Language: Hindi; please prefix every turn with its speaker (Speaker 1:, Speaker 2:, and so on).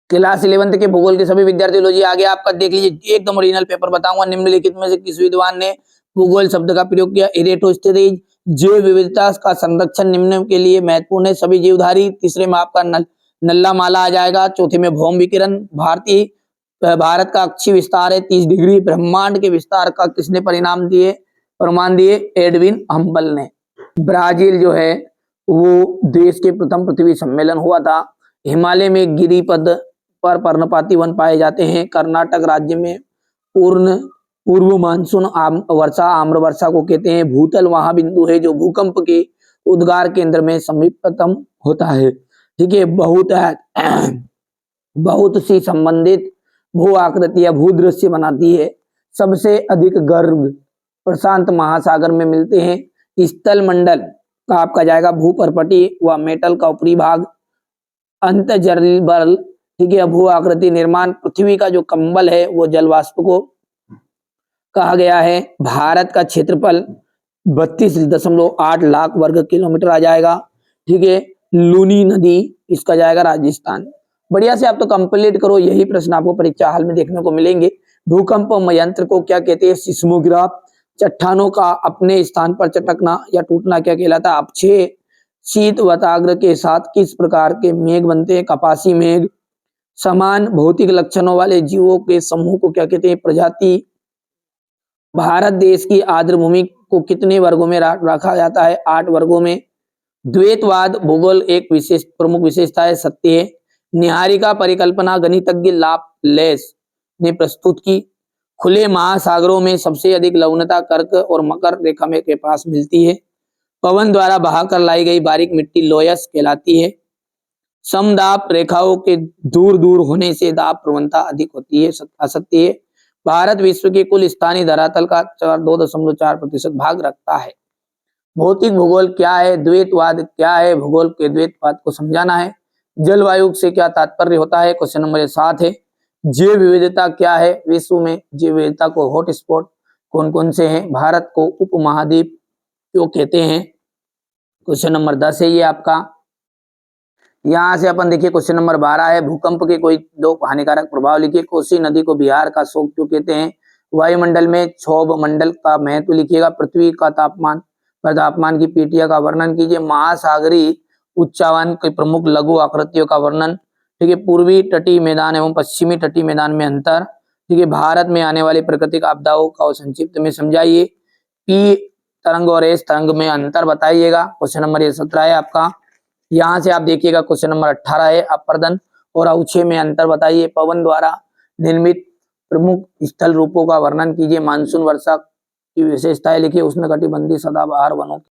Speaker 1: क्लास 11th के भूगोल के सभी विद्यार्थी लो जी आगे आपका देख लीजिए, एकदम ओरिजिनल पेपर बताऊंगा। निम्नलिखित में से किस विद्वान ने भूगोल शब्द का प्रयोग किया? इरेटोस्थेनीज। जैव विविधता का संरक्षण निम्न के लिए महत्वपूर्ण है, सभी जीवधारी। तीसरे में आपका नल्ला माला आ जाएगा। चौथे में भौम विकिरण। भारत का अक्षीय विस्तार है 30 डिग्री। ब्रह्मांड के विस्तार का किसने प्रमाण दिए? एडविन हम्बल ने। ब्राजील जो है वो देश के प्रथम पृथ्वी सम्मेलन हुआ था। हिमालय में गिरिपद पर पर्णपाती वन पाए जाते हैं। कर्नाटक राज्य में पूर्व मानसून वर्षा आम्र वर्षा को कहते हैं। भूतल वहां बिंदु है जो भूकंप के उद्गार केंद्र में समीपतम होता है। ठीक है, बहुत सी संबंधित भू आकृतियां भूदृश्य बनाती है। सबसे अधिक गर्भ प्रशांत महासागर में मिलते हैं। स्थल मंडल का आपका जाएगा भूपर्पटी व मेटल का ऊपरी भाग। अंतर्जलीय बल, ठीक है, भू आकृति निर्माण, पृथ्वी का जो कंबल है वो जल वाष्प को कहा गया है। भारत का क्षेत्रफल 32.8 लाख वर्ग किलोमीटर आ जाएगा। ठीक है, लूनी नदी इसका जाएगा राजस्थान। बढ़िया से आप तो कंप्लीट करो, यही प्रश्न आपको परीक्षा हाल में देखने को मिलेंगे। भूकंप यंत्र को क्या कहते हैं? सिस्मोग्राफ। चट्टानों का अपने स्थान पर चटकना या टूटना क्या कहलाता है? अपक्षय। शीत वाताग्र के साथ किस प्रकार के मेघ बनते हैं? कपासी मेघ। समान भौतिक लक्षणों वाले जीवों के समूह को क्या कहते हैं? प्रजाति। भारत देश की आर्द्र भूमि को कितने वर्गों में रखा जाता है? 8 वर्गों में। द्वैतवाद भूगोल एक प्रमुख विशेषता है, सत्य है। निहारिका परिकल्पना गणितज्ञ लाप्लेस ने प्रस्तुत की। खुले महासागरों में सबसे अधिक लवणता कर्क और मकर रेखा में के पास मिलती है। पवन द्वारा बहाकर लाई गई बारीक मिट्टी लोयस कहलाती है। समदाब रेखाओं के दूर दूर होने से दाब प्रवणता अधिक होती है, असत्य है। भारत विश्व के कुल स्थानीय धरातल का 2.4% भाग रखता है। भौतिक भूगोल क्या है? द्वैतवाद क्या है? भूगोल के द्वैतवाद को समझाना है। जलवायु से क्या तात्पर्य होता है? क्वेश्चन नंबर 7 है। जैव विविधता क्या है? विश्व में जैव विविधता को हॉटस्पॉट कौन कौन से हैं? भारत को उपमहाद्वीप क्यों कहते हैं? क्वेश्चन नंबर 10 है ये आपका। यहां से अपन देखिए क्वेश्चन नंबर 12 है। भूकंप के कोई 2 हानिकारक प्रभाव लिखिए। कोसी नदी को बिहार का शोक क्यों कहते हैं? वायुमंडल में क्षोभ मंडल का महत्व लिखिएगा। पृथ्वी का तापमान की पीटिया का वर्णन कीजिए। महासागरीय उच्चावन के प्रमुख लघु आकृतियों का वर्णन। ठीक है, पूर्वी तटीय मैदान एवं पश्चिमी तटीय मैदान में अंतर। ठीक है, भारत में आने वाली प्राकृतिक आपदाओं का संक्षिप्त में समझाइए। पी तरंग और एस तरंग में अंतर बताइएगा। क्वेश्चन नंबर 17 है आपका। यहां से आप देखिएगा क्वेश्चन नंबर 18 है। अपर्दन और अवक्षय में अंतर बताइए। पवन द्वारा निर्मित प्रमुख स्थल रूपों का वर्णन कीजिए। मानसून वर्षा की विशेषताएं लिखिए। उष्णकटिबंधीय सदाबहार वनों